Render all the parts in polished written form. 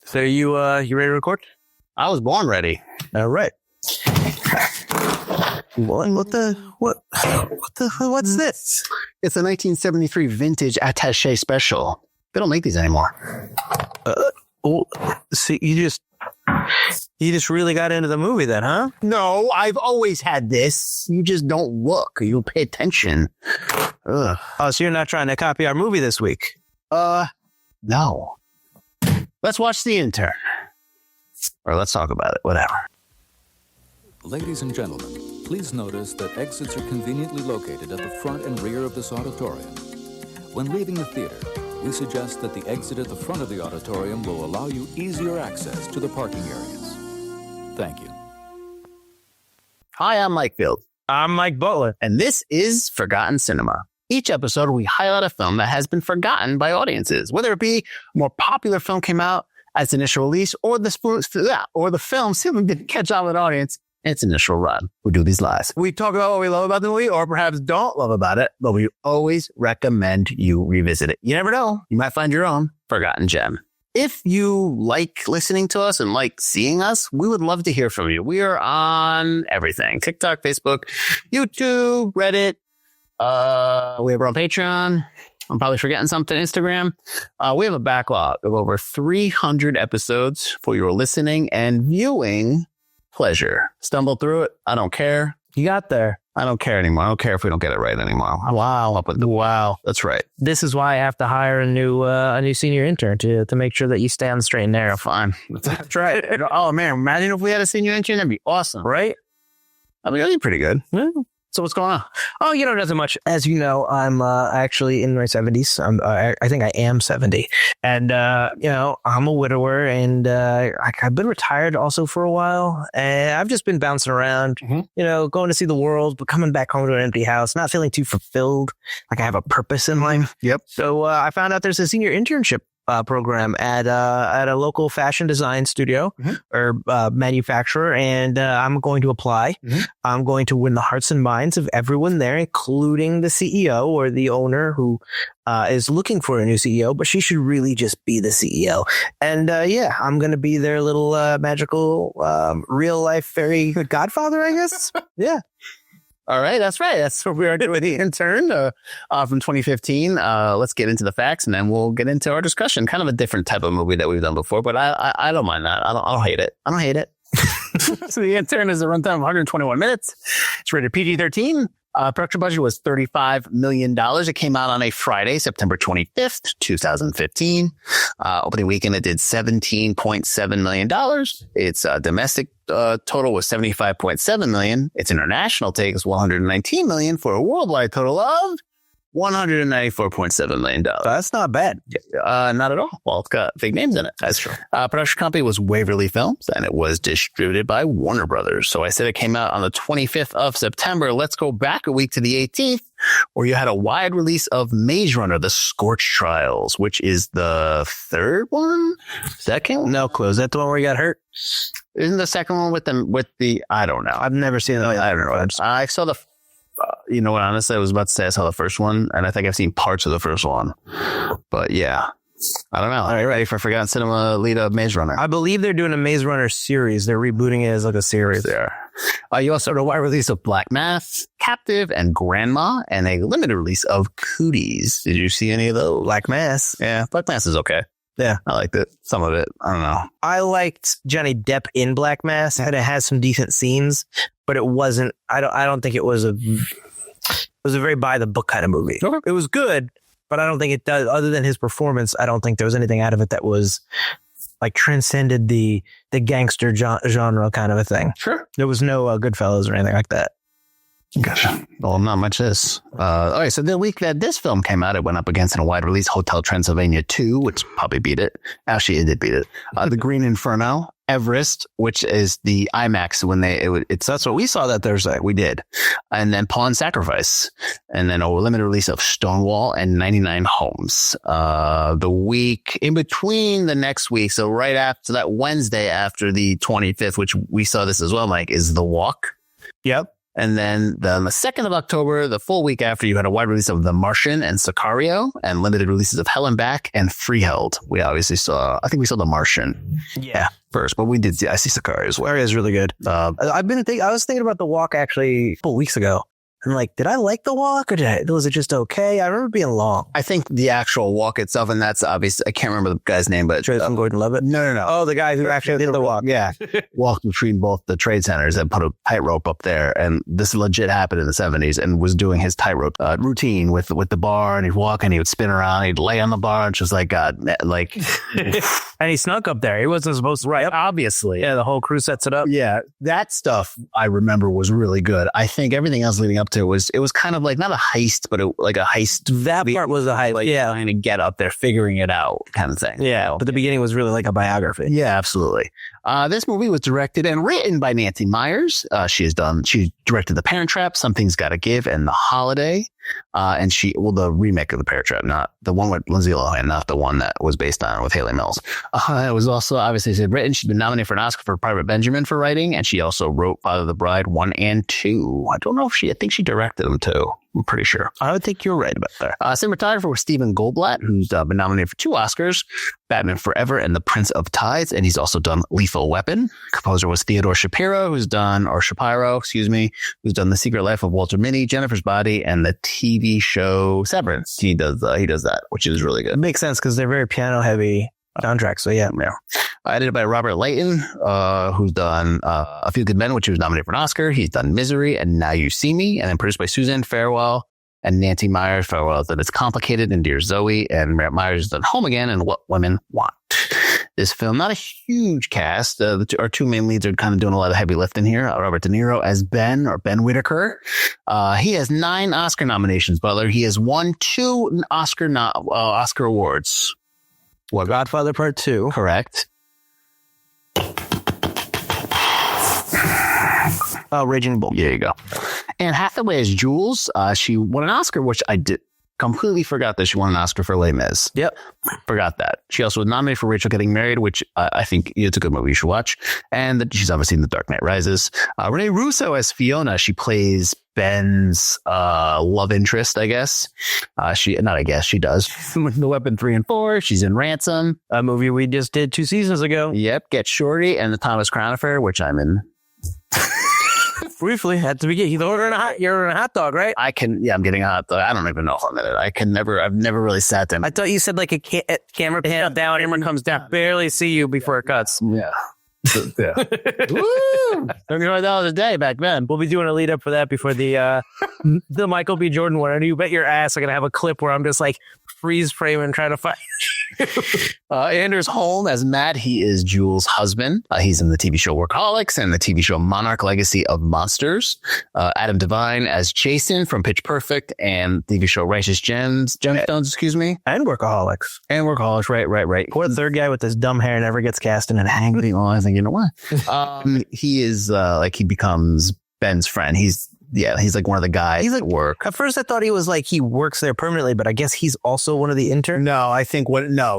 So you ready to record? I was born ready. All right. What's this? It's a 1973 vintage attaché special. They don't make these anymore. See, you just really got into the movie then, huh? No, I've always had this. You just don't look. You pay attention. Ugh. Oh, so you're not trying to copy our movie this week? No. Let's watch The Intern. Or let's talk about it. Whatever. Ladies and gentlemen, please notice that exits are conveniently located at the front and rear of this auditorium. When leaving the theater, we suggest that the exit at the front of the auditorium will allow you easier access to the parking areas. Thank you. Hi, I'm Mike Field. I'm Mike Butler. And this is Forgotten Cinema. Each episode, we highlight a film that has been forgotten by audiences, whether it be a more popular film came out at its initial release, or the film simply didn't catch on with an audience in its initial run. We do these lives. We talk about what we love about the movie, or perhaps don't love about it, but we always recommend you revisit it. You never know. You might find your own forgotten gem. If you like listening to us and like seeing us, we would love to hear from you. We are on everything. TikTok, Facebook, YouTube, Reddit. We have our own Patreon. I'm probably forgetting something. Instagram. We have a backlog of over 300 episodes for your listening and viewing pleasure. Stumble through it. I don't care. You got there. I don't care anymore. I don't care if we don't get it right anymore. Wow. That's right. This is why I have to hire a new senior intern to make sure that you stay on the straight and narrow. Fine. That's right. Oh, man. Imagine if we had a senior intern. That'd be awesome. Right? I mean, that'd be pretty good. Yeah. So what's going on? Oh, nothing much. As you know, I'm actually in my 70s. I think I am 70. And, I'm a widower, and I've been retired also for a while. And I've just been bouncing around, going to see the world, but coming back home to an empty house, not feeling too fulfilled, like I have a purpose in life. Yep. So I found out there's a senior internship program at a local fashion design studio or manufacturer, and I'm going to apply. I'm going to win the hearts and minds of everyone there, including the CEO or the owner who is looking for a new CEO, but she should really just be the CEO. And I'm going to be their little magical real life fairy godfather, I guess. Yeah. All right, that's right. That's what we are doing with The Intern from 2015. Let's get into the facts, and then we'll get into our discussion. Kind of a different type of movie that we've done before, but I don't mind that. I don't hate it. I don't hate it. So The Intern is a runtime of 121 minutes. It's rated PG-13. Production budget was $35 million. It came out on a Friday, September 25th, 2015. Opening weekend, it did $17.7 million. Its domestic total was $75.7 million. Its international take is $119 million for a worldwide total of $194.7 million. That's not bad. Not at all. Well, it's got big names in it. That's true. Production company was Waverly Films, and it was distributed by Warner Brothers. So I said it came out on the 25th of September. Let's go back a week to the 18th, where you had a wide release of Maze Runner, The Scorch Trials, which is the third one? Second? No clue. Is that the one where you got hurt? Isn't the second one with the I don't know. I've never seen it. I don't know. I saw the you know what, honestly, I was about to say I saw the first one, and I think I've seen parts of the first one. But yeah, I don't know. All right, ready for Forgotten Cinema lead up Maze Runner? I believe they're doing a Maze Runner series. They're rebooting it as like a series. There. You also had a wide release of Black Mass, Captive, and Grandma, and a limited release of Cooties. Did you see any of those? Black Mass. Yeah, Black Mass is okay. Yeah, I liked it. Some of it, I don't know. I liked Johnny Depp in Black Mass, and it has some decent scenes, but it wasn't. I don't think it was a. It was a very by the book kind of movie. Okay. It was good, but I don't think it does. Other than his performance, I don't think there was anything out of it that was like transcended the gangster genre kind of a thing. Sure, there was no Goodfellas or anything like that. Gotcha. Well, not much this. All right, so the week that this film came out, it went up against in a wide release Hotel Transylvania 2, which probably beat it. Actually, it did beat it. The Green Inferno, Everest, which is the IMAX when that's what we saw that Thursday. We did. And then Pawn Sacrifice. And then a limited release of Stonewall and 99 Homes. The week in between the next week, so right after that Wednesday after the 25th, which we saw this as well, Mike, is The Walk. Yep. And then the 2nd of October, the full week after, you had a wide release of The Martian and Sicario, and limited releases of Hell and Back and Freeheld. We obviously I think we saw The Martian first, but I see Sicario as well. Sicario is really good. I was thinking about The Walk actually a couple weeks ago. I'm like, did I like The Walk or was it just okay? I remember being long. I think the actual walk itself, and that's obvious. I can't remember the guy's name, but Gordon-Levitt? No. Oh, the guy who actually did the walk. Yeah. Walked between both the trade centers and put a tightrope up there. And this legit happened in the 70s and was doing his tightrope routine with the bar. And he'd walk and he would spin around. He'd lay on the bar and just like, God, like. And he snuck up there. He wasn't supposed to. Right. Obviously. Yeah. The whole crew sets it up. Yeah. That stuff I remember was really good. I think everything else leading up to it was kind of like not a heist, but like a heist. That part was a heist. Like trying to get up there, figuring it out kind of thing. Yeah. But the beginning was really like a biography. Yeah, absolutely. This movie was directed and written by Nancy Meyers. She directed The Parent Trap, Something's Gotta Give, and The Holiday. And the remake of The Parent Trap, not the one with Lindsay Lohan, not the one that was based on with Haley Mills. It was also obviously written. She's been nominated for an Oscar for Private Benjamin for writing, and she also wrote Father of the Bride 1 and 2. I don't know if I think she directed them too. I'm pretty sure. I would think you're right about that. Cinematographer was Stephen Goldblatt, who's been nominated for 2 Oscars, Batman Forever and The Prince of Tides, and he's also done Lethal Weapon. Composer was Theodore Shapiro, who's done The Secret Life of Walter Mitty, Jennifer's Body, and the TV show Severance. He does that, which is really good. It makes sense because they're very piano heavy soundtracks. So yeah. Edited by Robert Layton, who's done A Few Good Men, which he was nominated for an Oscar. He's done Misery and Now You See Me, and then produced by Suzanne Farewell and Nancy Meyers. Farewell that It's Complicated and Dear Zoe, and Meyers has done Home Again and What Women Want. This film, not a huge cast. Our 2 main leads are kind of doing a lot of heavy lifting here. Robert De Niro as Ben Whitaker. He has 9 Oscar nominations, Butler. He has won 2 Oscar awards. What, Godfather Part 2? Correct. Raging Bull. There you go. And Hathaway as Jules. She won an Oscar, which I completely forgot that she won an Oscar for Les Mis. Yep. Forgot that. She also was nominated for Rachel Getting Married, which I think it's a good movie you should watch. And she's obviously in The Dark Knight Rises. Renee Russo as Fiona. She plays Ben's love interest, I guess. She does. The Weapon 3 and 4. She's in Ransom, a movie we just did 2 seasons ago. Yep. Get Shorty and The Thomas Crown Affair, which I'm in. Briefly, at the beginning, you're ordering a hot dog, right? I'm getting a hot dog. I don't even know if I'm in it. I've never really sat down. I thought you said like a camera down, camera comes down, barely see you before it cuts. Yeah. Yeah. Woo! $30 a day back then. We'll be doing a lead up for that before the Michael B. Jordan one. And you bet your ass I'm going to have a clip where I'm just like freeze frame and trying to find. Anders Holm as Matt. He is Jules' husband. He's in the TV show Workaholics and the TV show Monarch Legacy of Monsters. Adam Devine as Jason from Pitch Perfect and TV show Righteous Gemstones, excuse me. And Workaholics. Right. Poor third guy with this dumb hair never gets cast in an hang. Well, I think you know why. He is he becomes Ben's friend. He's like one of the guys. He's at work. At first I thought he was like he works there permanently, but I guess he's also one of the interns. No, I think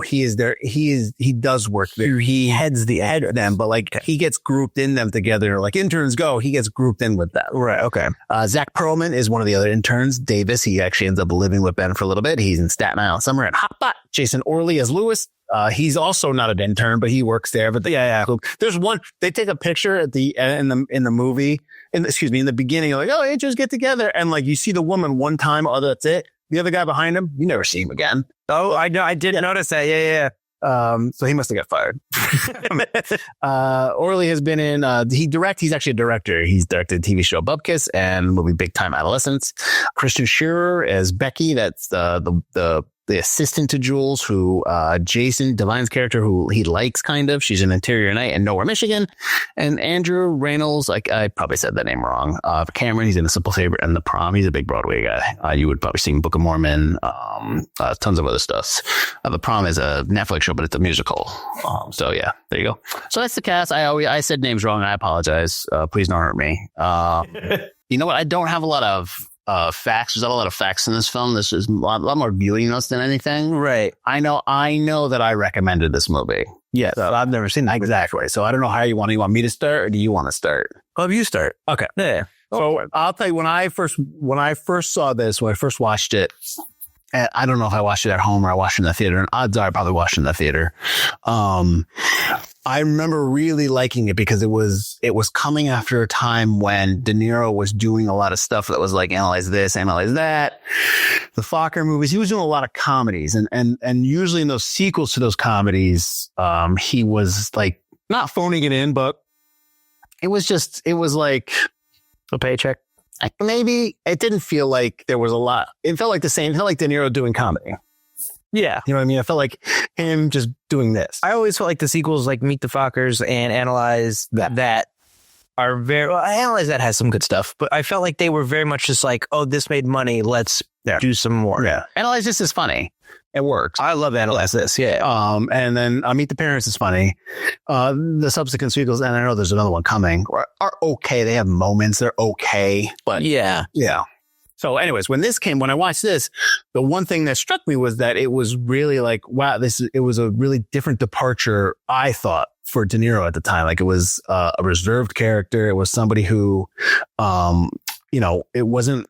he is there. He does work there. He heads them, but like he gets grouped in them together. Like interns go, he gets grouped in with them. Right. Okay. Zach Perlman is one of the other interns. Davis, he actually ends up living with Ben for a little bit. He's in Staten Island Summer and Hot Pot. Jason Orley as Lewis. He's also not an intern, but he works there. But there's one. They take a picture at the in the movie. In the beginning, like, oh, interns get together, and like you see the woman one time. Oh, that's it. The other guy behind him, you never see him again. Oh, I know. I did notice that. Yeah. So he must have got fired. Orley has been in. He's actually a director. He's directed the TV show Bubkiss and the movie Big Time Adolescence. Kristen Shearer as Becky. That's the assistant to Jules, who Jason Devine's character, who he likes kind of. She's in Interior Night and Nowhere, Michigan. And Andrew Reynolds, like I probably said that name wrong. Cameron, he's in A Simple Favor and The Prom. He's a big Broadway guy. You would probably see Book of Mormon, tons of other stuff. The Prom is a Netflix show, but it's a musical. So yeah, there you go. So that's the cast. I said names wrong. I apologize. Please don't hurt me. You know what? I don't have a lot of facts. There's not a lot of facts in this film. This is a lot more viewing notes than anything. Right. I know that I recommended this movie. Yeah. So I've never seen that. Exactly. So I don't know how you want me to start, or do you want to start? Oh, you start. Okay. Yeah. So I'll tell you, when I first saw this, when I first watched it, I don't know if I watched it at home or I watched it in the theater, and odds are I probably watched it in the theater. I remember really liking it because it was coming after a time when De Niro was doing a lot of stuff that was like, analyze this, analyze that. The Fokker movies, he was doing a lot of comedies, and usually in those sequels to those comedies, he was like not phoning it in, but it was like a paycheck. Maybe it didn't feel like there was a lot. It felt like the same. It felt like De Niro doing comedy. Yeah. You know what I mean? I felt like him just doing this. I always felt like the sequels, like Meet the Fockers and Analyze that are Analyze that has some good stuff, but I felt like they were very much just like, oh, this made money. Let's do some more. Yeah. Analyze This is funny. It works. I love Analyze This. Yeah. And then Meet the Parents is funny. The subsequent sequels, and I know there's another one coming, are okay. They have moments. They're okay. But yeah. So anyways, when I watched this, the one thing that struck me was that it was really like, wow, it was a really different departure, I thought, for De Niro at the time. Like, it was a reserved character. It was somebody who, it wasn't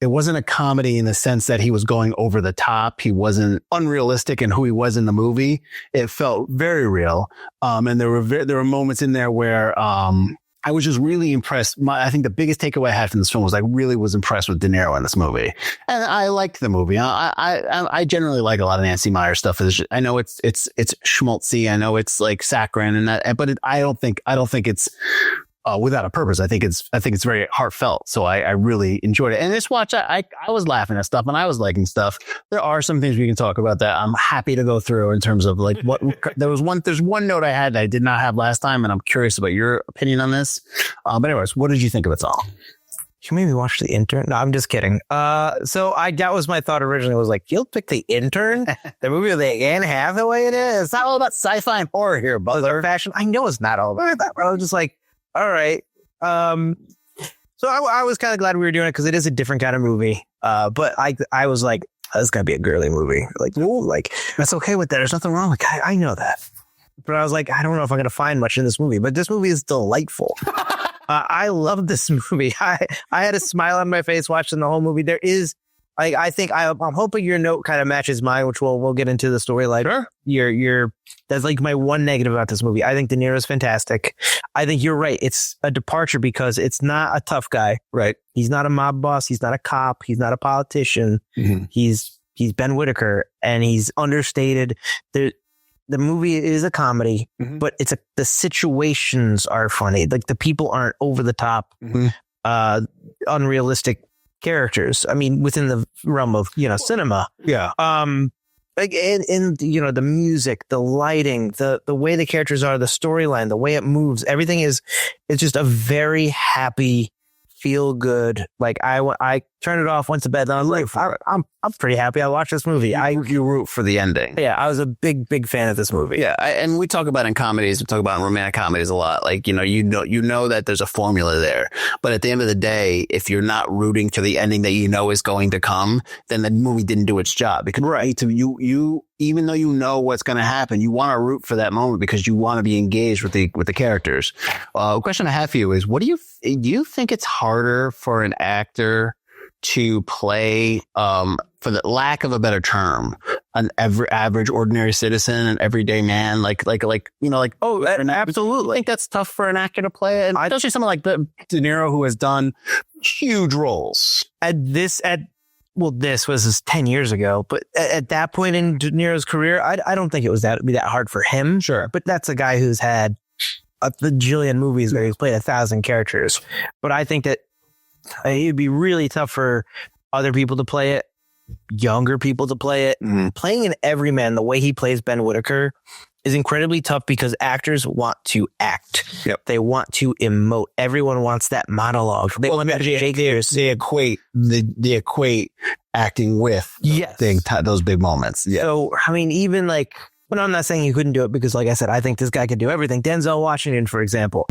a comedy in the sense that he was going over the top. He wasn't unrealistic in who he was in the movie. It felt very real. And there were moments in there where, I was just really impressed. I think the biggest takeaway I had from this film was I really was impressed with De Niro in this movie, and I liked the movie. I generally like a lot of Nancy Meyers stuff. I know it's schmaltzy. I know it's like saccharin and that, but I don't think it's without a purpose. I think it's very heartfelt. So I really enjoyed it. And this watch, I was laughing at stuff and I was liking stuff. There are some things we can talk about that I'm happy to go through in terms of like what there's one note I had that I did not have last time, and I'm curious about your opinion on this. But anyways, what did you think of it all? You made me watch The Intern. No, I'm just kidding. So that was my thought originally. Was like, you'll pick The Intern, the movie with Anne Hathaway in it. It's not all about sci-fi and horror here, Butler fashion. I know it's not all about that, but I was just like, all right. So I was kind of glad we were doing it because it is a different kind of movie. But I was like, oh, this gotta be a girly movie. Like, no, like that's okay with that. There's nothing wrong. Like, I know that. But I was like, I don't know if I'm gonna find much in this movie. But this movie is delightful. I love this movie. I had a smile on my face watching the whole movie. There is, I think I'm hoping your note kind of matches mine, which we'll get into the story. Like, sure. That's like my one negative about this movie. I think De Niro is fantastic. I think you're right. It's a departure because it's not a tough guy. Right. He's not a mob boss. He's not a cop. He's not a politician. Mm-hmm. He's Ben Whitaker, and he's understated. The movie is a comedy, mm-hmm. but the situations are funny. Like, the people aren't over the top, mm-hmm. Unrealistic characters. I mean, within the realm of, cinema. Yeah. Like in the music, the lighting, the way the characters are, the storyline, the way it moves, everything it's just a very happy, feel good. Like, I turned it off, went to bed, and I was like, I'm pretty happy I watched this movie. You root for the ending. Yeah, I was a big fan of this movie. Yeah, and we talk about in comedies, we talk about in romantic comedies a lot. Like, you know that there's a formula there, but at the end of the day, if you're not rooting for the ending that you know is going to come, then the movie didn't do its job. Because you even though you know what's going to happen, you want to root for that moment because you want to be engaged with the characters. A question I have for you is, do you think it's harder for an actor to play, for the lack of a better term, an average ordinary citizen, an everyday man, absolutely. I think that's tough for an actor to play, and especially someone like De Niro, who has done huge roles. This was 10 years ago, but at that point in De Niro's career, I don't think it was that hard for him. Sure, but that's a guy who's had a bajillion movies where he's played 1,000 characters. But I think that it'd be really tough for other people to play it, younger people to play it. Mm-hmm. Playing an everyman the way he plays Ben Whitaker is incredibly tough because actors want to act. Yep. They want to emote. Everyone wants that monologue. They equate acting with those big moments. Yeah. So, I mean, even like, but I'm not saying he couldn't do it because, like I said, I think this guy could do everything. Denzel Washington, for example,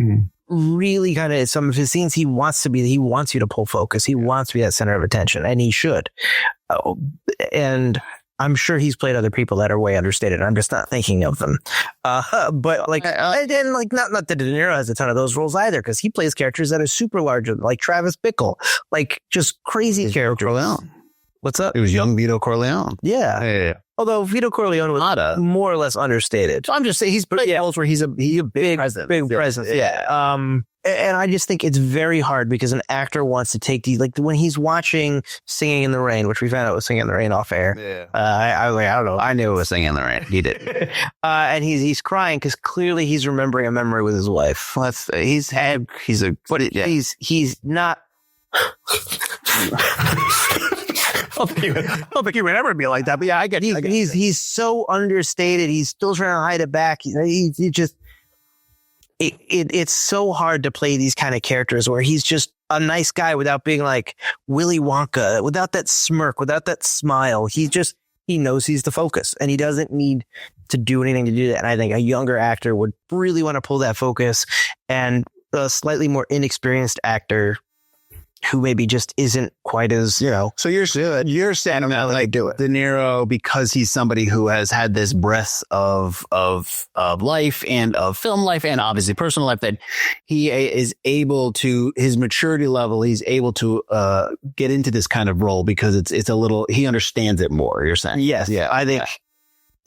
really kind of some of his scenes, he wants you to pull focus. He wants to be that center of attention, and he should. And I'm sure he's played other people that are way understated. I'm just not thinking of them. But like, and like, not that De Niro has a ton of those roles either, because he plays characters that are super large, like Travis Bickle, like just crazy characters. Corleone. What's up? It was young Vito Corleone. Yeah. Although Vito Corleone was more or less understated. So I'm just saying he's played roles where he's a big presence. Big presence. Yeah. And I just think it's very hard because an actor wants to take these, like when he's watching Singing in the Rain, which we found out was Singing in the Rain off air. Yeah. I was like, I don't know. I knew it was Singing in the Rain. He did. And he's crying because clearly he's remembering a memory with his wife. He's not. I don't think he would ever be like that, but yeah, I get it. He's so understated. He's still trying to hide it back. He just, it's so hard to play these kind of characters where he's just a nice guy without being like Willy Wonka, without that smirk, without that smile. He knows he's the focus and he doesn't need to do anything to do that. And I think a younger actor would really want to pull that focus, and a slightly more inexperienced actor who maybe just isn't quite as, So you're saying that like De Niro, because he's somebody who has had this breadth of life and of film life and obviously personal life, that he is able to, his maturity level, he's able to get into this kind of role because it's a little, he understands it more, you're saying? Yes. Yeah. I think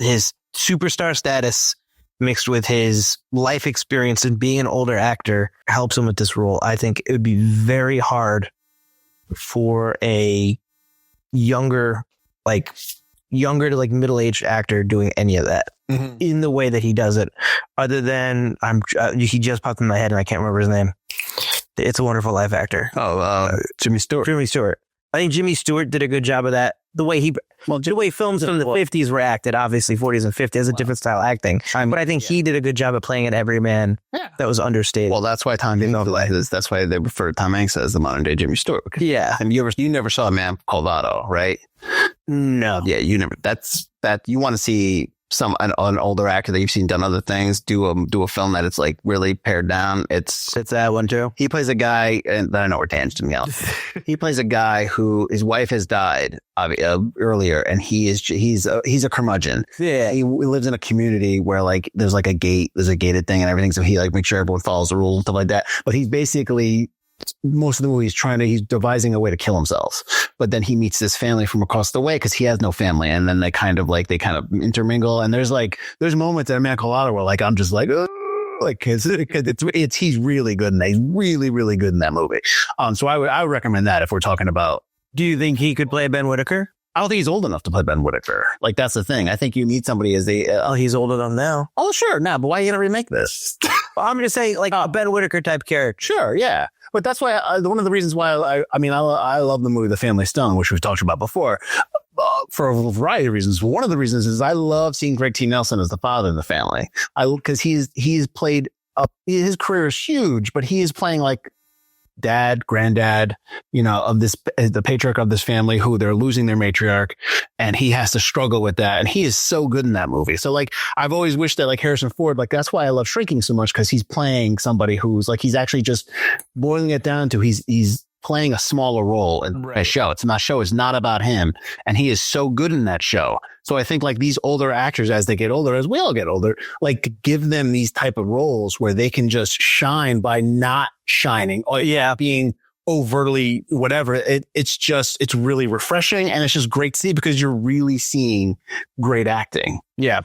his superstar status mixed with his life experience and being an older actor helps him with this role. I think it would be very hard for a younger to like middle-aged actor doing any of that in the way that he does it, other than he just popped in my head and I can't remember his name. It's a Wonderful Life actor. Jimmy Stewart. I think Jimmy Stewart did a good job of that. The way films from the 50s were acted, obviously 40s and 50s, has a different style acting. But I think he did a good job of playing an everyman that was understated. Well, that's why that's why they refer to Tom Hanks as the modern day Jimmy Stewart. Yeah. And you never saw a man called Otto, right? No. Yeah, you never. You want to see an older actor that you've seen done other things do a film that it's like really pared down. It's that one too. He plays a guy, and I know we're tangenting out. He plays a guy who his wife has died earlier, and he's a curmudgeon. Yeah, he lives in a community where like there's a gated thing and everything, so he like makes sure everyone follows the rules and stuff like that. But he's basically, most of the movie he's devising a way to kill himself, but then he meets this family from across the way because he has no family, and then they kind of intermingle, and there's moments in A Man Called Otto where like I'm just like, like cause he's really good in that. He's really, really good in that movie. So I would recommend that if we're talking about. Do you think he could play Ben Whitaker? I don't think he's old enough to play Ben Whitaker. Like, that's the thing. I think you need somebody he's old enough now. Oh, sure. Nah, but why are you going to remake this? Well, I'm just saying, like, a Ben Whitaker type character. Sure, yeah. But that's why one of the reasons why I love the movie The Family Stone, which we've talked about before, for a variety of reasons. One of the reasons is I love seeing Greg T. Nelson as the father in the family. Because he's played his career is huge, but he is playing like dad, granddad, of the patriarch of this family who they're losing their matriarch, and he has to struggle with that. And he is so good in that movie. So like, I've always wished that like Harrison Ford, like that's why I love Shrinking so much, because he's playing somebody who's like, he's actually just boiling it down to he's playing a smaller role in a show. Show is not about him. And he is so good in that show. So I think like these older actors, as they get older, as we all get older, like give them these type of roles where they can just shine by not shining or being overtly whatever. It's really refreshing, and it's just great to see because you're really seeing great acting. Yeah.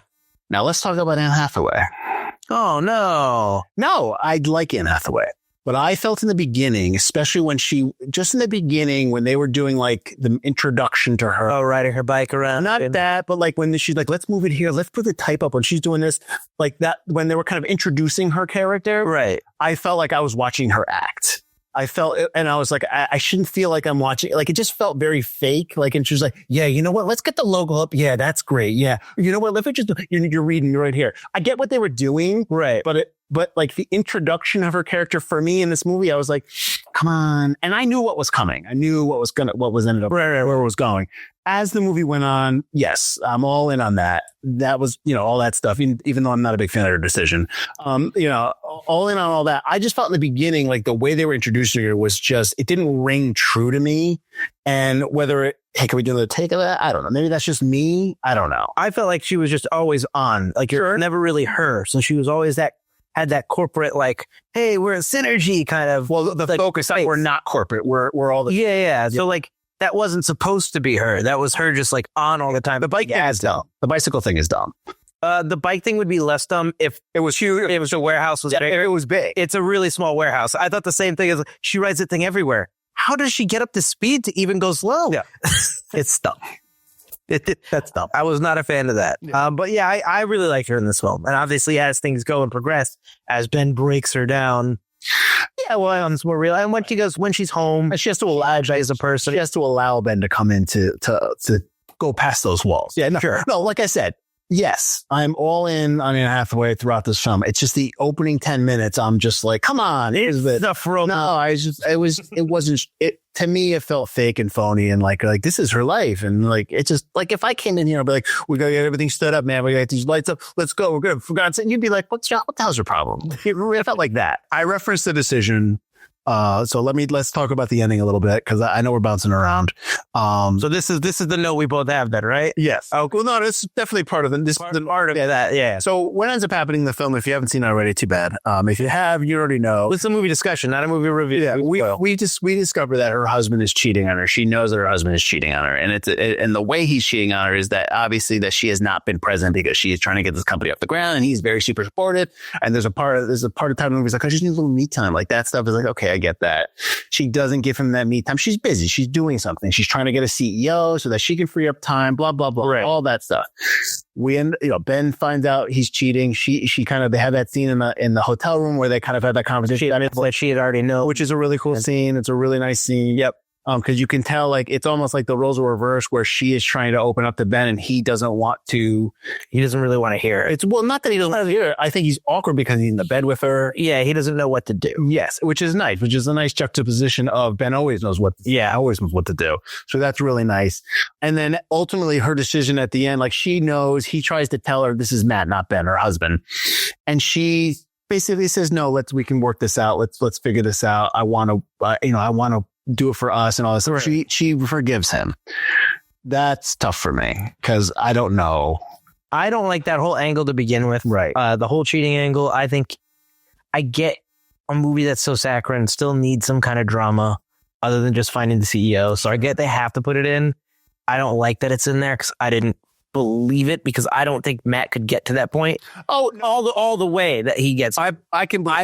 Now let's talk about Anne Hathaway. Oh no, I'd like Anne Hathaway. But I felt in the beginning, especially when when they were doing like the introduction to her. Oh, riding her bike around. Not that, but like when she's like, let's move it here. Let's put the type up when she's doing this, like that, when they were kind of introducing her character. Right. I felt like I was watching her act. I felt it, and I was like, I shouldn't feel like I'm watching. Like, it just felt very fake. Like, and she was like, yeah, you know what? Let's get the logo up. Yeah, that's great. Yeah. You know what? Let me just, you're reading right here. I get what they were doing. Right. But like the introduction of her character for me in this movie, I was like, come on. And I knew what was coming. I knew what was ended up, where it was going. As the movie went on, yes, I'm all in on that. That was, all that stuff, even though I'm not a big fan of her decision. all in on all that. I just felt in the beginning, like the way they were introducing her was just, it didn't ring true to me. And whether hey, can we do another take of that? I don't know. Maybe that's just me. I don't know. I felt like she was just always on. Like you're never really her. So she was always had that corporate, like, hey, we're a synergy kind of. Well, the focus, we're not corporate. We're all the. Yeah. So like, that wasn't supposed to be her. That was her just like on all the time. The bike is dumb. The bicycle thing is dumb. The bike thing would be less dumb if it was huge. If the warehouse was big. If it was big. It's a really small warehouse. I thought the same thing. Is she rides that thing everywhere. How does she get up to speed to even go slow? Yeah, it's dumb. That's dumb. I was not a fan of that. Yeah. But yeah, I really liked her in this film. And obviously, as things go and progress, as Ben breaks her down. Yeah, well, it's more real. And when she's home, and she has to allow as a person. She has to allow Ben to come in to go past those walls. Yeah, no, sure. No, like I said, yes, I'm all in on Anne Hathaway throughout this film. It's just the opening 10 minutes. I'm just like, come on, it's the fro. No, it wasn't. To me, it felt fake and phony, and like this is her life, and like it just like if I came in here, I'd be like, we gotta get everything stood up, man. We got these lights up. Let's go. We're good. For God's sake, you'd be like, what the hell's your problem? It felt like that. I referenced the decision. So let's talk about the ending a little bit because I know we're bouncing around. So this is the note we both have then, right? Yes. Oh, well, no, it's definitely part of it. Yeah. So what ends up happening in the film, if you haven't seen it already, too bad. If you have, you already know. It's a movie discussion, not a movie review. Yeah. We discover that her husband is cheating on her. She knows that her husband is cheating on her, and and the way he's cheating on her is that obviously that she has not been present because she is trying to get this company off the ground, and he's very super supportive. And there's a part of time the movie is like, I just need a little me time. Like that stuff is like, okay, I get that. She doesn't give him that me time. She's busy. She's doing something. She's trying to get a CEO so that she can free up time, blah, blah, blah, all that stuff. Ben finds out he's cheating. She they have that scene in the hotel room where they kind of had that conversation that she had already known, which is a really cool scene. It's a really nice scene. Yep. Because you can tell, like, it's almost like the roles are reversed where she is trying to open up to Ben and he doesn't want to. He doesn't really want to hear it. Not that he doesn't want to hear it. I think he's awkward because he's in the bed with her. Yeah, he doesn't know what to do. Yes, which is nice, which is a nice juxtaposition of Ben always knows what to do. So that's really nice. And then ultimately her decision at the end, like she knows, he tries to tell her this is Matt, not Ben, her husband. And she basically says, no, we can work this out. Let's figure this out. I want to do it for us and all this. Right. She forgives him. That's tough for me because I don't know. I don't like that whole angle to begin with. Right. The whole cheating angle. I think I get a movie that's so saccharine still needs some kind of drama other than just finding the CEO. So I get they have to put it in. I don't like that it's in there because I didn't believe it because I don't think Matt could get to that point. Oh, no. all the way that he gets. I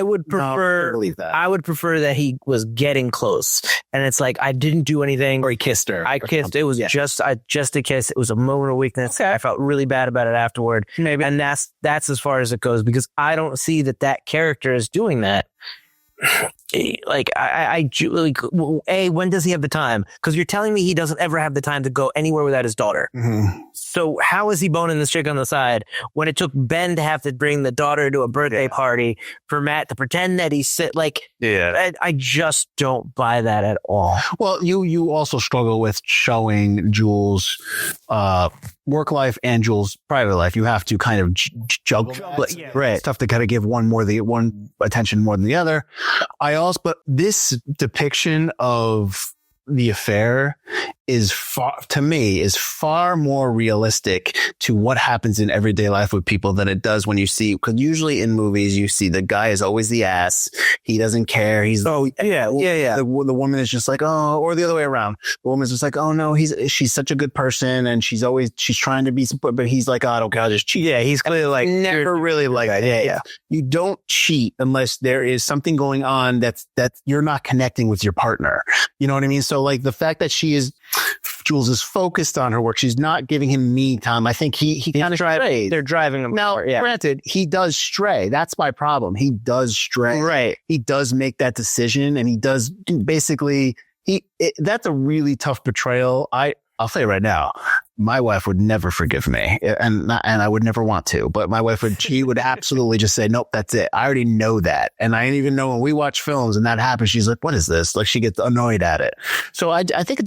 would prefer believe that. I would prefer that he was getting close, and it's like I didn't do anything. Or he kissed her. I kissed. It was just a kiss. It was a moment of weakness. Okay. I felt really bad about it afterward. Maybe, and that's as far as it goes because I don't see that character is doing that. Like when does he have the time? Because you're telling me he doesn't ever have the time to go anywhere without his daughter. Mm-hmm. So how is he boning this chick on the side when it took Ben to have to bring the daughter to a birthday party for Matt to pretend that he's sick? Like, I just don't buy that at all. Well, you also struggle with showing Jules' work life and Jules' private life. You have to kind of juggle. Right. It's tough to kind of give one attention more than the other. But this depiction of the affair is far more realistic to what happens in everyday life with people than it does when you see, because usually in movies you see the guy is always the ass. He doesn't care. The woman is just like, oh, or the other way around. The woman's just like, oh no, she's such a good person and she's trying to be support, but he's like, oh, I don't care, I'll just cheat. Yeah, he's clearly like never really like that. Yeah. You don't cheat unless there is something going on that you're not connecting with your partner. You know what I mean? So like the fact that Jules is focused on her work. She's not giving him me time. I think he kind of strays. They're driving him. Now, granted, he does stray. That's my problem. He does stray. Right. He does make that decision, and he does basically. That's a really tough portrayal. I'll say right now, my wife would never forgive me, and I would never want to. But my wife she would absolutely just say, "Nope, that's it. I already know that." And I even know when we watch films and that happens, she's like, "What is this?" Like she gets annoyed at it. So I think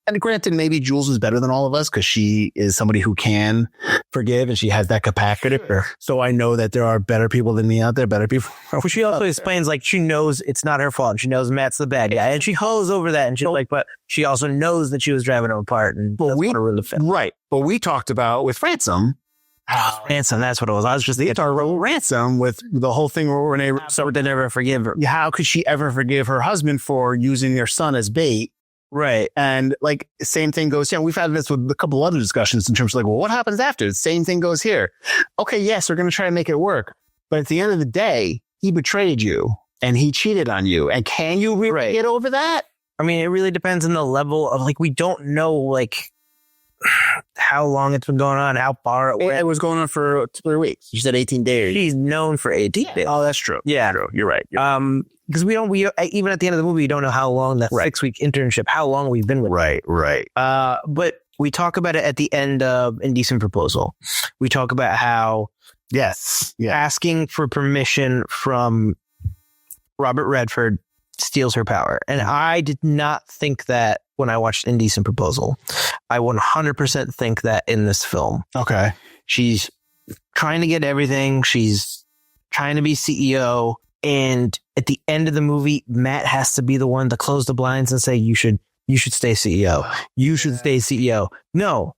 and granted, maybe Jules is better than all of us because she is somebody who can forgive and she has that capacity. So I know that there are better people than me out there, better people. Well, she also explains like she knows it's not her fault. She knows Matt's the bad guy, and she hoes over that, and she's like, but she also knows that she was driving him apart, and that's what her really felt. Right. But we talked about with Ransom. Ransom, that's what it was. I was just talking about Ransom with the whole thing where Renee. So they never forgive her. How could she ever forgive her husband for using their son as bait? Right. And like same thing goes. Yeah, we've had this with a couple other discussions in terms of like, well, what happens after? The same thing goes here. Okay, yes, we're going to try to make it work. But at the end of the day, he betrayed you and he cheated on you. And can you really get over that? I mean, it really depends on the level of like, we don't know like how long it's been going on, how far it went. It was going on for 3 weeks. You said 18 days. She's known for 18 days. Oh, that's true. Yeah. True. You're right. Because we even at the end of the movie, you don't know how long that 6-week internship, how long we've been with. Right. But we talk about it at the end of Indecent Proposal. We talk about how asking for permission from Robert Redford steals her power. And I did not think that when I watched Indecent Proposal. I 100% think that in this film. Okay. She's trying to get everything. She's trying to be CEO. And at the end of the movie, Matt has to be the one to close the blinds and say, you should stay CEO. You should stay CEO. No.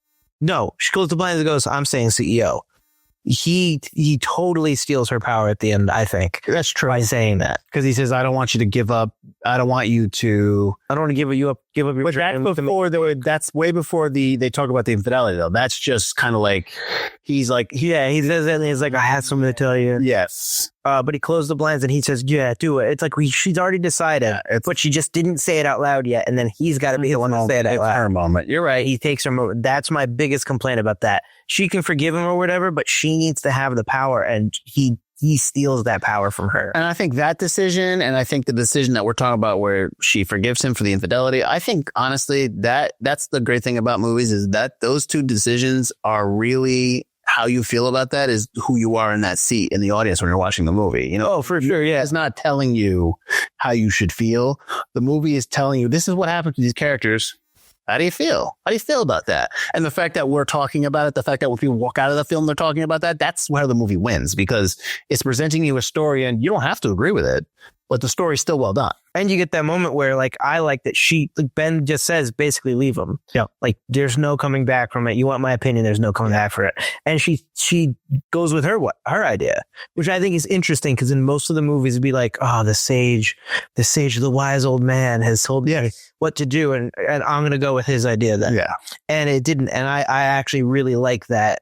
She closed the blinds and goes, I'm staying CEO. He totally steals her power at the end, I think. That's true. By saying that. Because he says, I don't want you to give up. I don't want you to. I don't want to give up your But that's way before they talk about the infidelity, though. That's just kind of like, he's like. Yeah, he says that and he's like, I had something to tell you. Yes. But he closed the blinds and he says, yeah, do it. It's like she's already decided, but she just didn't say it out loud yet. And then he's got to be the one to say it out loud. It's her moment. You're right. He takes her moment. That's my biggest complaint about that. She can forgive him or whatever, but she needs to have the power, and he steals that power from her. And I think that decision, and I think the decision that we're talking about where she forgives him for the infidelity, I think honestly that's the great thing about movies is that those two decisions are really how you feel about that is who you are in that seat in the audience when you're watching the movie. You know, oh, for sure. Yeah. It's not telling you how you should feel. The movie is telling you this is what happened to these characters. How do you feel? How do you feel about that? And the fact that we're talking about it, the fact that when people walk out of the film, they're talking about that, that's where the movie wins because it's presenting you a story and you don't have to agree with it, but the story's still well done. And you get that moment where like, I like that Ben just says, basically leave him. Yeah. Like there's no coming back from it. You want my opinion. There's no coming back for it. And she goes with her idea, which I think is interesting because in most of the movies it'd be like, oh, the sage, the wise old man has told me what to do. And I'm going to go with his idea then. Yeah. And it didn't. And I actually really like that.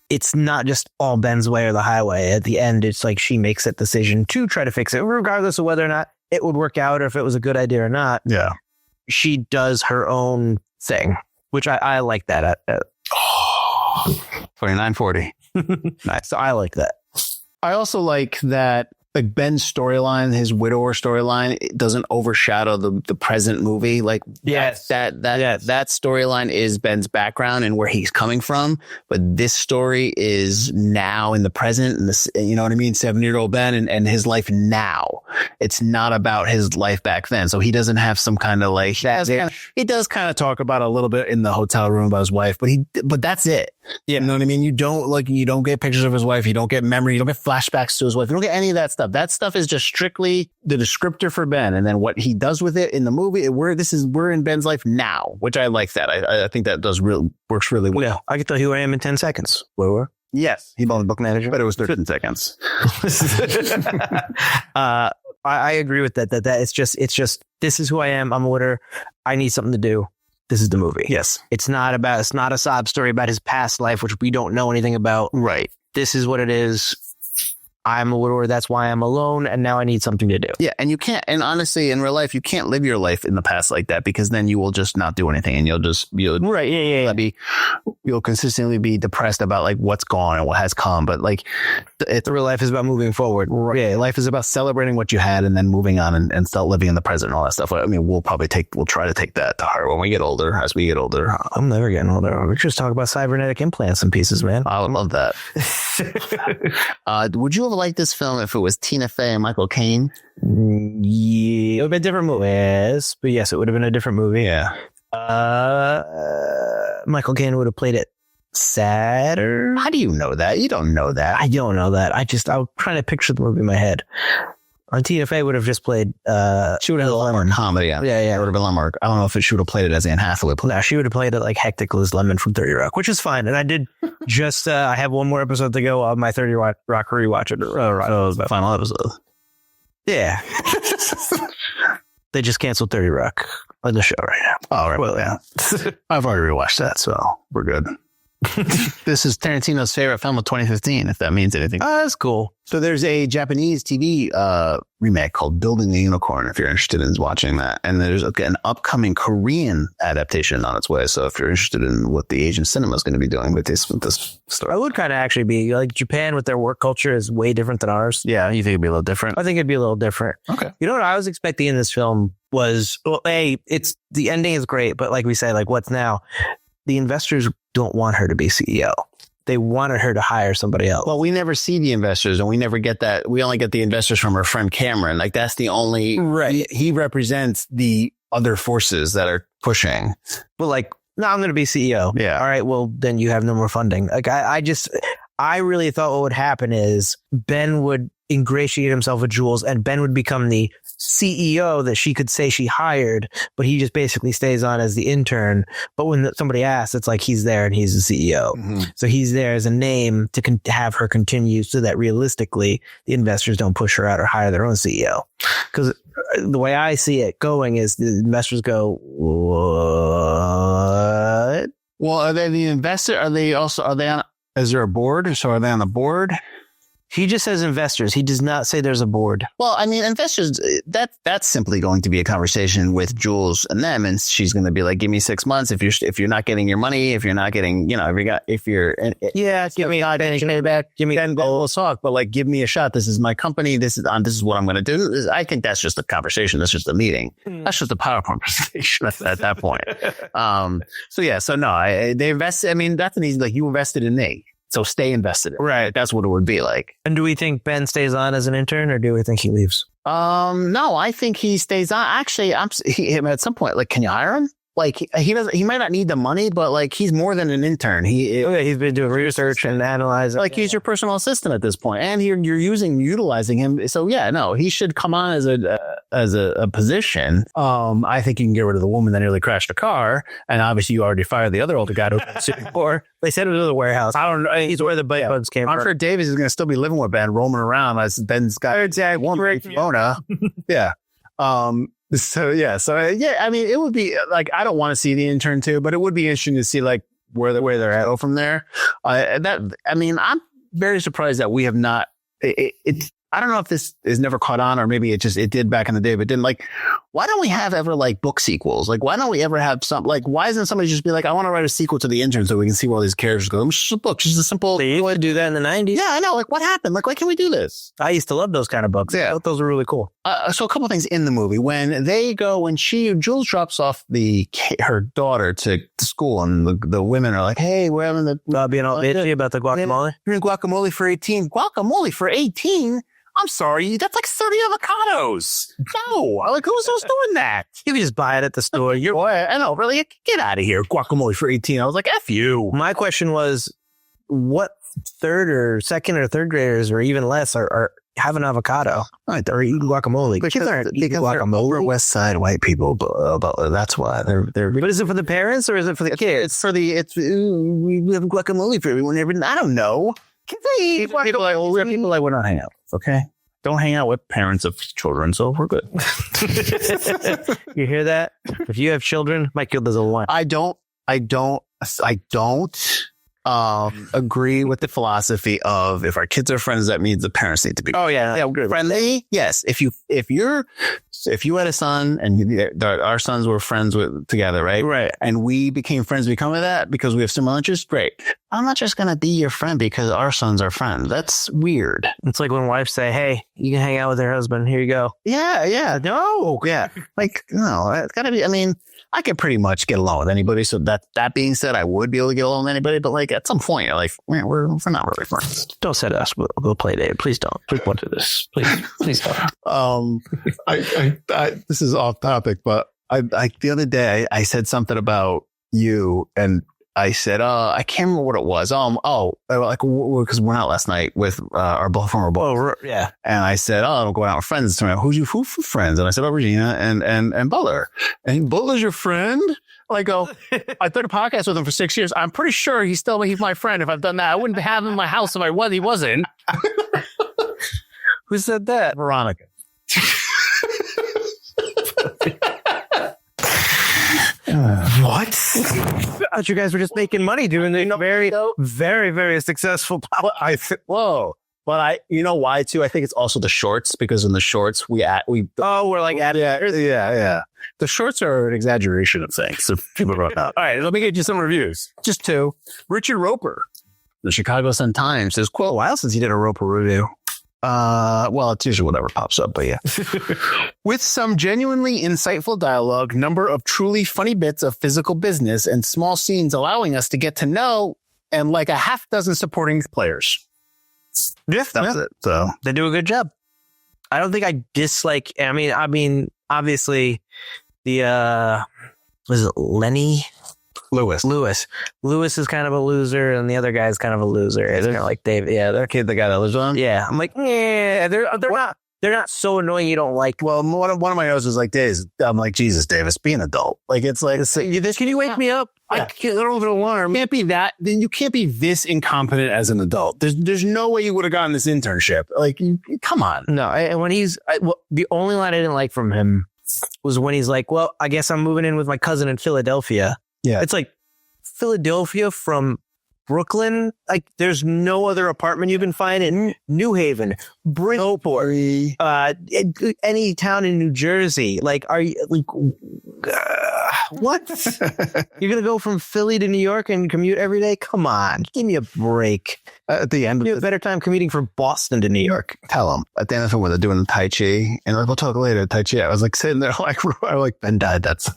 It's not just all Ben's way or the highway. At the end, it's like she makes that decision to try to fix it, regardless of whether or not it would work out or if it was a good idea or not. Yeah. She does her own thing, which I like that. 2940. Nice. So I like that. I also like that like Ben's storyline, his widower storyline, it doesn't overshadow the present movie. Like yes, that storyline is Ben's background and where he's coming from. But this story is now in the present, and this, you know what I mean? 7-year-old Ben and his life now. It's not about his life back then. So he doesn't have some kind of like he does kind of talk about a little bit in the hotel room about his wife, but that's it. Yeah. You know what I mean? You don't get pictures of his wife. You don't get memory. You don't get flashbacks to his wife. You don't get any of that stuff. That stuff is just strictly the descriptor for Ben. And then what he does with it in the movie, we're in Ben's life now, which I like that. I think that works really well. Yeah. I can tell you who I am in 10 seconds. Where? Yes. He's the book manager. But it was 13 seconds. I agree with that. That it's just, this is who I am. I'm a widower. I need something to do. This is the movie. Yes. It's not a sob story about his past life, which we don't know anything about. Right. This is what it is. I'm a widower. That's why I'm alone. And now I need something to do. Yeah. And you can't, and honestly, in real life, you can't live your life in the past like that, because then you will just not do anything, and Right. Yeah. You'll consistently be depressed about like what's gone and what has come. But like the real life is about moving forward. Right. Yeah. Life is about celebrating what you had and then moving on and start living in the present and all that stuff. I mean, we'll try to take that to heart when we get older, as we get older. I'm never getting older. We just talk about cybernetic implants and pieces, man. I would love that. Would you have liked this film if it was Tina Fey and Michael Caine? Yeah, it would have been a different movie. Yes, but yes, it would have been a different movie. Yeah. Michael Caine would have played it sadder. How do you know that? You don't know that. I don't know that. I was trying to picture the movie in my head. Tina Fey would have just played. She would have had a lot more comedy. Yeah. It would have been a lot more. I don't know if she would have played it as Anne Hathaway. No, she would have played it like hectic Liz Lemon from 30 Rock, which is fine. And I did just. I have one more episode to go of my 30 Rock rewatch. It was my final episode. Yeah. They just canceled 30 Rock on the show right now. Oh, right. Well, yeah. I've already rewatched that, so we're good. This is Tarantino's favorite film of 2015, if that means anything. That's cool. So there's a Japanese TV remake called Building the Unicorn, if you're interested in watching that. And there's an upcoming Korean adaptation on its way. So if you're interested in what the Asian cinema is going to be doing with this story. I would kind of actually be like, Japan with their work culture is way different than ours. Yeah, you think it'd be a little different? I think it'd be a little different. Okay. You know what I was expecting in this film was, it's the ending is great, but like we say, like what's now? The investors don't want her to be CEO. They wanted her to hire somebody else. Well, we never see the investors, and we never get that. We only get the investors from her friend Cameron. Like that's the only, right. He represents the other forces that are pushing. But like, no, I'm going to be CEO. Yeah. All right. Well, then you have no more funding. Like I really thought what would happen is Ben would ingratiate himself with Jules, and Ben would become the CEO that she could say she hired, but he just basically stays on as the intern. But when somebody asks, it's like he's there and he's the CEO. Mm-hmm. So he's there as a name to have her continue, so that realistically the investors don't push her out or hire their own CEO. Because the way I see it going is the investors go, what? Well, are they the investor? Are they on, is there a board? So are they on the board? He just says investors. He does not say there's a board. Well, I mean, investors, that's simply going to be a conversation with Jules and them. And she's going to be like, give me 6 months. If you're not getting your money, if you're not getting, give me back. Give me, then we'll talk, but like, give me a shot. This is my company. This is what I'm going to do. I think that's just a conversation. That's just a meeting. That's just a PowerPoint presentation at that point. They invest. I mean, that's an easy, like you invested in me. So stay invested in it. Right. That's what it would be like. And do we think Ben stays on as an intern, or do we think he leaves? No, I think he stays on. Actually, at some point, like, can you hire him? Like he might not need the money, but like he's more than an intern. He's been doing research and analyzing. Like he's your personal assistant at this point, and you're utilizing him. So yeah, no, he should come on as a position. I think you can get rid of the woman that nearly crashed a car, and obviously you already fired the other older guy who was sitting before. They said it was a warehouse. I don't know. He's where the bugs came from. I'm sure Davis is going to still be living with Ben, roaming around as Ben's got Mona. Yeah. I mean, it would be like, I don't want to see the intern too, but it would be interesting to see like where they're at from there. I'm very surprised that we have not, I don't know if this is never caught on, or maybe it did back in the day, but didn't. Like, why don't we have ever like book sequels? Like, why don't we ever have why isn't somebody just be like, I want to write a sequel to The Intern so we can see where all these characters go? It's just a book, just a simple. They used to do that in the 90s. Yeah, I know. Like, what happened? Like, why can't we do this? I used to love those kind of books. Yeah. I thought those were really cool. So a couple of things in the movie. When Jules drops off her daughter to school, and the women are like, hey, we're having being all bitchy about the guacamole. You're in guacamole for 18. Guacamole for 18? I'm sorry, that's like 30 avocados. No, like who's doing that? You can just buy it at the store. I know, really, get out of here. Guacamole for 18. I was like, F you. My question was, what second or third graders, or even less, are have an avocado or eating guacamole? Kids aren't eating guacamole. We're West Side white people, but that's why they're. But is it for the parents or is it for the kids? We have guacamole for everyone. I don't know. People like we're not hanging out. Okay, don't hang out with parents of children, so we're good. You hear that? If you have children, my kid does a one. I don't. agree with the philosophy of if our kids are friends, that means the parents need to be friendly. Yes. If you had a son and our sons were friends together, right? Right. And we became friends because of that, because we have similar interests. Great. I'm not just going to be your friend because our sons are friends. That's weird. It's like when wives say, hey, you can hang out with your husband. Here you go. Yeah. Yeah. No. Yeah. Like, no, it's gotta be, I mean, I could pretty much get along with anybody. So that being said, I would be able to get along with anybody. But like at some point, you're like, man, we're not really friends. Don't set us. We'll play Dave. Please don't. Please don't do this. Please don't. This is off topic, but I the other day I said something about you, and I said, I can't remember what it was. Because we went out last night with our former boss. Oh, yeah. And I said, I'm going out with friends. Who for friends? And I said, Regina and Butler. And Butler's your friend? I go, I've done a podcast with him for 6 years. I'm pretty sure he's my friend. If I've done that, I wouldn't have him in my house if he wasn't. Who said that? Veronica. What? I thought you guys were just making money doing the very, very, very successful. But you know why too? I think it's also the shorts, because in the shorts we're like adding. Yeah. The shorts are an exaggeration of things. So people brought up. All right, let me get you some reviews. Just two. Richard Roper, the Chicago Sun-Times, says, quote, a while since you did a Roper review. Well, it's usually whatever pops up, but yeah. With some genuinely insightful dialogue, number of truly funny bits of physical business, and small scenes allowing us to get to know and like a half dozen supporting players. Yeah, that's it. So they do a good job. I don't think I dislike. I mean, obviously, the was it Lenny? Lewis is kind of a loser, and the other guy's kind of a loser. It's kind of like Dave. Yeah, the guy that lives on. Yeah, I'm like, yeah, they're not so annoying you don't like. Well, one of my notes was like, Dave. I'm like, Jesus, Davis, be an adult. Like, it's like, can you wake me up? Yeah. I can't get over an alarm. Can't be that. Then you can't be this incompetent as an adult. There's no way you would have gotten this internship. Like, come on. No, and when the only line I didn't like from him was when he's like, well, I guess I'm moving in with my cousin in Philadelphia. Yeah. It's like Philadelphia from Brooklyn. Like there's no other apartment you can find in New Haven, Bridgeport, any town in New Jersey. Like, are you like, what? You're going to go from Philly to New York and commute every day? Come on. Give me a break. At the end, you have a better time commuting from Boston to New York. Tell them at the end of it when they're doing the Tai Chi, and like, we'll talk later. Tai Chi. I was like sitting there like Ben died. That's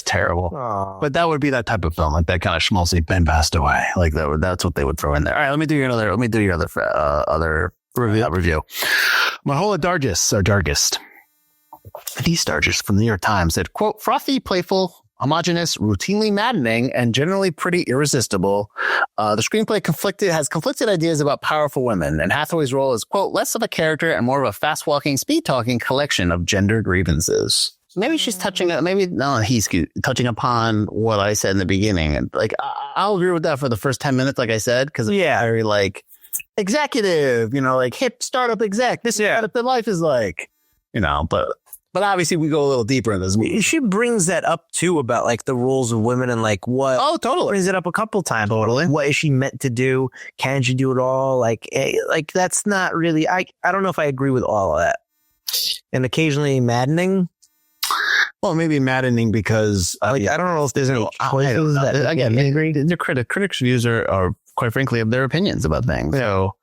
terrible. Aww. But that would be that type of film, like that kind of schmaltzy Ben passed away. Like that's what they would throw in there. All right, let me do your other review. Mahola Dargist. The Dargist from the New York Times said, quote, frothy, playful, homogenous, routinely maddening, and generally pretty irresistible. The screenplay has conflicted ideas about powerful women, and Hathaway's role is, quote, less of a character and more of a fast-walking, speed-talking collection of gender grievances. Maybe she's he's touching upon what I said in the beginning. And like, I'll agree with that for the first 10 minutes, like I said, because it's very like executive, like hip startup exec. This is what the life is like, but obviously we go a little deeper in this movie. She brings that up too about like the roles of women and like what. Oh, totally. Brings it up a couple times. Totally. What is she meant to do? Can she do it all? Like that's not really, I don't know if I agree with all of that. And occasionally maddening. Well, maybe maddening because I don't know if there's any choices that again, the critics' views are quite frankly of their opinions about things. So,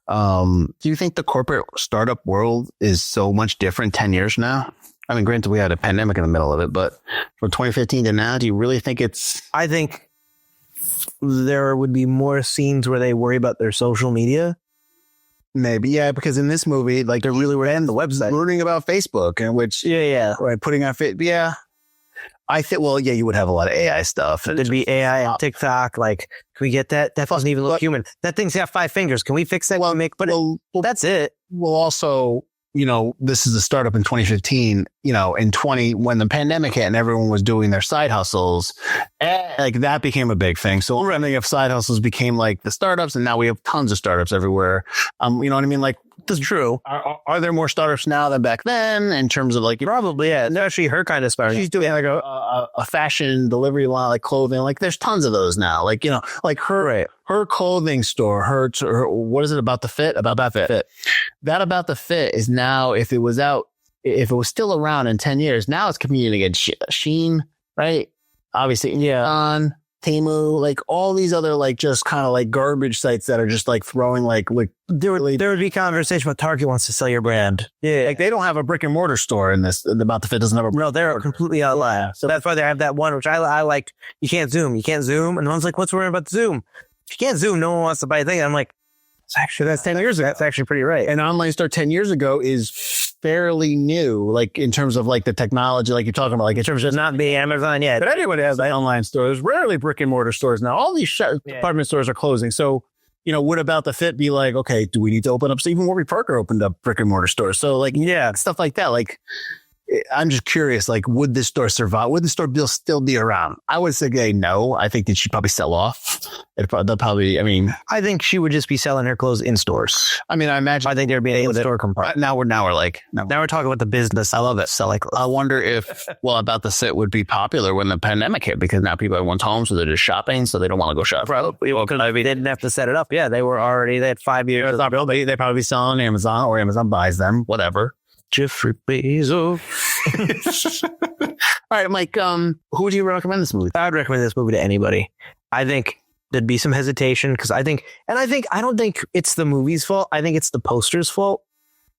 do you think the corporate startup world is so much different 10 years from now? I mean, granted, we had a pandemic in the middle of it, but from 2015 to now, do you really think it's? I think there would be more scenes where they worry about their social media. Maybe, yeah, because in this movie, like they're really on the website learning about Facebook, and which, right, putting on Facebook, I think, you would have a lot of AI stuff. There'd be AI on TikTok. Like, can we get that? That doesn't even look human. That thing's got 5 fingers. Can we fix that? That's it. Well, also, this is a startup in 2015. when the pandemic hit and everyone was doing their side hustles, like that became a big thing. So running of side hustles became like the startups, and now we have tons of startups everywhere. You know what I mean? Like, that's true. Are there more startups now than back then in terms of like, probably, yeah. No, actually her kind of startup. She's doing like a fashion delivery line, like clothing. Like there's tons of those now. Like, like her clothing store, her what is it About the Fit? About that Fit. That About the Fit is now, if it was still around in 10 years, now it's competing against Shein, right? Obviously, yeah. On Temu, like all these other like just kind of like garbage sites that are just like throwing like there would be conversation about Target wants to sell your brand. Yeah, like they don't have a brick and mortar store in this. About the Fit doesn't have a. No, they're completely outlier. Yeah. So that's why they have that one, which I like. You can't zoom, and the one's like, what's worrying about the zoom? If you can't zoom, no one wants to buy a thing. I'm like, that's 10 years ago. That's actually pretty right. And online store 10 years ago is fairly new, like in terms of like the technology, like you're talking about, like in terms of not being Amazon yet. But anybody has an online store. There's rarely brick and mortar stores now. All these department stores are closing. So, would About the Fit be like, okay, do we need to open up? So even Warby Parker opened up brick and mortar stores. So like, stuff like that. Like, I'm just curious, like, would this store survive? Would the store still be around? I would say no. I think that she'd probably sell off. I think she would just be selling her clothes in stores. I think there'd be a store compartment. Now we're talking about the business. I love it. Selling clothes. I wonder if, About the Fit would be popular when the pandemic hit, because now everyone's home, so they're just shopping, so they don't want to go shop. Probably. Well, because they didn't have to set it up. Yeah, they had 5 years. They probably be selling on Amazon, or Amazon buys them, whatever. Jeffrey Bezos. All right, Mike, who would you recommend this movie? I would recommend this movie to anybody. I think there'd be some hesitation because I don't think it's the movie's fault. I think it's the poster's fault.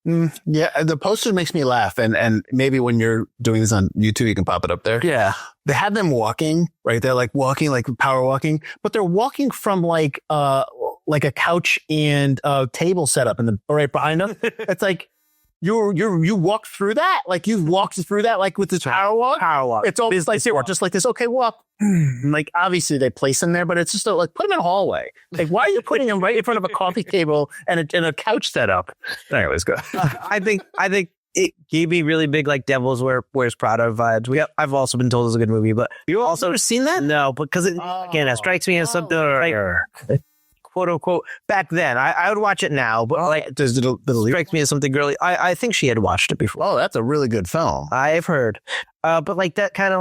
Yeah, the poster makes me laugh. And maybe when you're doing this on YouTube, you can pop it up there. Yeah. They have them walking, right? They're like walking, like power walking, but they're walking from like a couch and a table setup right behind them. It's like, you walked through that? Like you've walked through that, like with this power walk? Power walk. It's always like, just like this. Okay, walk. Like obviously they place them there, but it's just like, put them in a hallway. Like, why are you putting them right in front of a coffee table and a couch setup? Anyways, go. I think it gave me really big like Devil's Wears Prada vibes. I've also been told it's a good movie, but you also ever seen that? No, because it strikes me as something like, quote unquote, back then. I would watch it now, but like it strikes me as something girly. I think she had watched it before. Oh, that's a really good film. I've heard. But like that kind of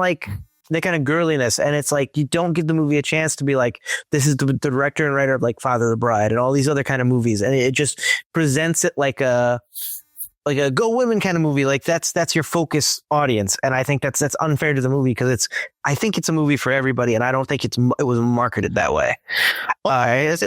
girliness. And it's like, you don't give the movie a chance to be like, this is the director and writer of like Father of the Bride and all these other kind of movies. And it just presents it like a Go Women kind of movie. Like that's your focus audience. And I think that's unfair to the movie because I think it's a movie for everybody. And I don't think it was marketed that way. And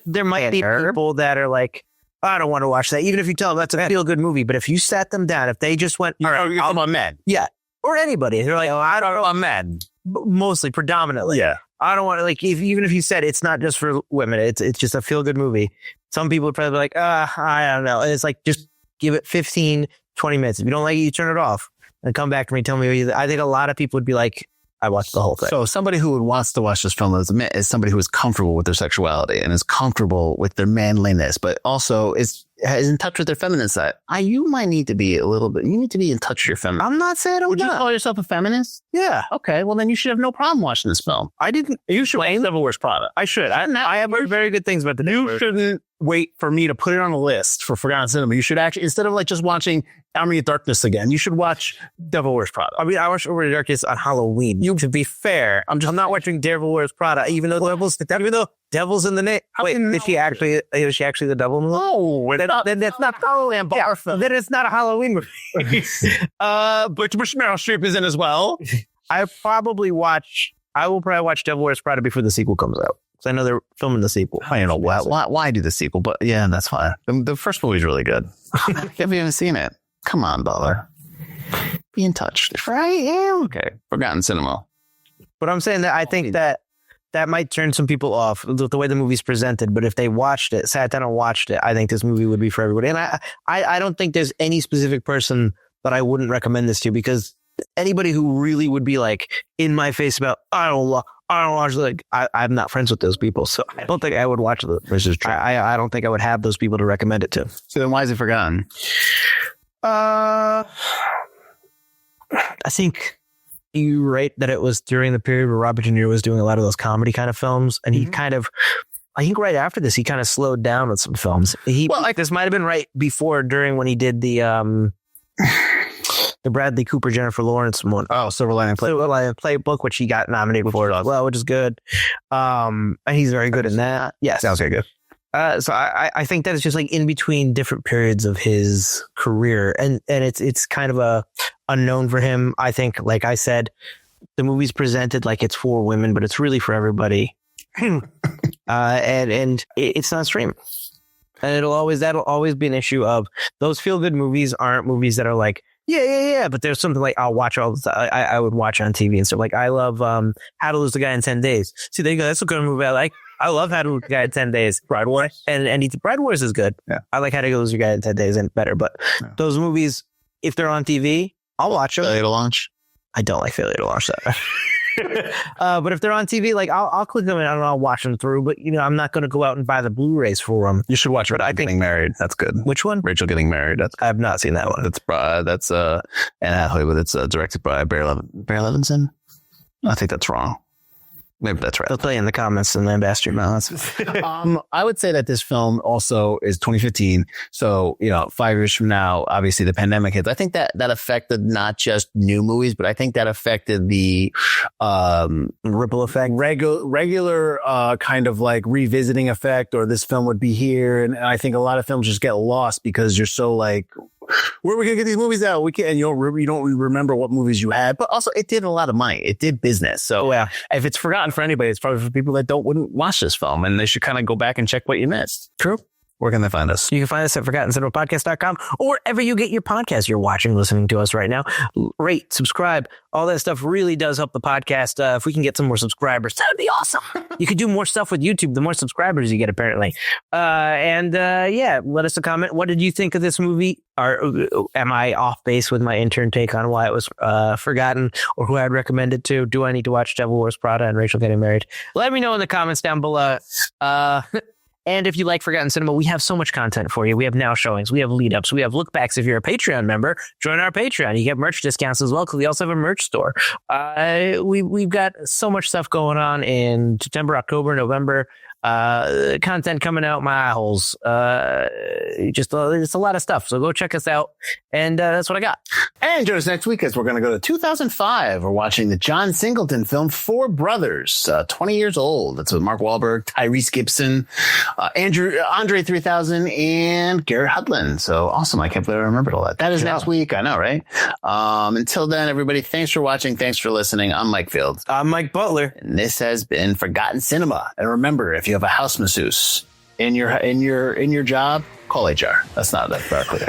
there might be people that are like, I don't want to watch that. Even if you tell them that's a feel good movie. But if you sat them down, if they just went, I'm a man. Yeah. Or anybody. They're like, I don't know. I'm men. Mostly, predominantly. Yeah. I don't want to even if you said it's not just for women, it's just a feel good movie. Some people would probably be like, I don't know. And it's like, just give it 15, 20 minutes. If you don't like it, you turn it off and come back to me. Tell me. I think a lot of people would be like, I watched the whole thing. So somebody who wants to watch this film is somebody who is comfortable with their sexuality and is comfortable with their manliness, but also is in touch with their feminine side. You might need to be you need to be in touch with your feminine. I'm not saying Would you call yourself a feminist? Yeah. Okay. Well, then you should have no problem watching this film. I didn't. You should watch Devil Wears Prada. I should. I have heard very good things about the You shouldn't wait for me to put it on a list for Forgotten Cinema. You should actually, instead of like just watching Army of Darkness again, you should watch Devil Wears Prada. I mean, I watched Army of Darkness on Halloween. To be fair, I'm not watching Devil Wears Prada, even though Devil's in the name. Wait, is she actually the devil? No, then that's not Halloween. Yeah, then it's not a Halloween movie. But Meryl Streep is in as well. I will probably watch Devil Wears Prada before the sequel comes out. I know they're filming the sequel. I don't know why do the sequel, but yeah, that's fine. The first movie's really good. If you haven't seen it, come on, Butler. Be in touch. I am. Okay. Forgotten Cinema. But I'm saying that I think that might turn some people off the way the movie's presented. But if they sat down and watched it, I think this movie would be for everybody. And I don't think there's any specific person that I wouldn't recommend this to, because anybody who really would be like in my face about, I don't watch, like, I'm not friends with those people. So I don't think I would watch this. Is true. I don't think I would have those people to recommend it to. So then why is it forgotten? I think you're right that it was during the period where Robert De Niro was doing a lot of those comedy kind of films, and he kind of, I think right after this, he kind of slowed down with some films. This might have been right before, during when he did the Bradley Cooper, Jennifer Lawrence one. Oh, Silver Lining Playbook, which he got nominated for as well, which is good. And he's very good in that. Yes. Sounds very good. So I think that it's just like in between different periods of his career, and it's kind of a unknown for him. I think, like I said, the movie's presented like it's for women, but it's really for everybody. And it's not streaming. And that'll always be an issue of those feel good movies aren't movies that are like, yeah. But there's something like I'll watch all the time. I would watch on TV and stuff. Like I love How to Lose the Guy in 10 Days. See, there you go. That's a good movie I like. I love How to Lose the Guy in 10 Days. Bride Wars. And Bride Wars is good. Yeah. I like How to Lose Your Guy in 10 Days and better. But those movies, if they're on TV, I'll watch them. Failure to Launch. I don't like Failure to Launch that. But if they're on TV, like I'll click them and I'll watch them through. But I'm not going to go out and buy the Blu-rays for them. You should watch Rachel Getting Married. That's good. Which one? Rachel Getting Married. I have not seen that one. That's Anne Hathaway, but it's directed by Barry Levinson. I think that's wrong. Maybe that's right. They'll play in the comments and Ambassador. No, I would say that this film also is 2015. So, 5 years from now, obviously the pandemic hits. I think that affected not just new movies, but I think that affected the ripple effect, regular kind of like revisiting effect, or this film would be here. And I think a lot of films just get lost because you're so like, where are we going to get these movies out? We can't, and you don't remember what movies you had, but also it did a lot of money. It did business. So if it's forgotten for anybody, it's probably for people that wouldn't watch this film, and they should kind of go back and check what you missed. True. Where can they find us? You can find us at ForgottenCinemapodcast.com or wherever you get your podcast. You're watching, listening to us right now. Rate, subscribe. All that stuff really does help the podcast. If we can get some more subscribers, that would be awesome. You could do more stuff with YouTube, the more subscribers you get, apparently. Let us a comment. What did you think of this movie? Or am I off base with my intern take on why it was forgotten, or who I'd recommend it to? Do I need to watch Devil Wears Prada and Rachel Getting Married? Let me know in the comments down below. And if you like Forgotten Cinema, we have so much content for you. We have now showings. We have lead ups. We have look backs. If you're a Patreon member, join our Patreon. You get merch discounts as well, because we also have a merch store. We've got so much stuff going on in September, October, November. Content coming out my eye holes. It's a lot of stuff. So go check us out. And that's what I got. And join us next week as we're going to go to 2005. We're watching the John Singleton film Four Brothers, 20 years old. That's with Mark Wahlberg, Tyrese Gibson, Andre 3000, and Garrett Hudlin. So awesome. I can't believe I remembered all that. That is next week. I know, right? Until then, everybody, thanks for watching. Thanks for listening. I'm Mike Fields. I'm Mike Butler. And this has been Forgotten Cinema. And remember, if you have a house masseuse in your job, call HR. That's not that far clear.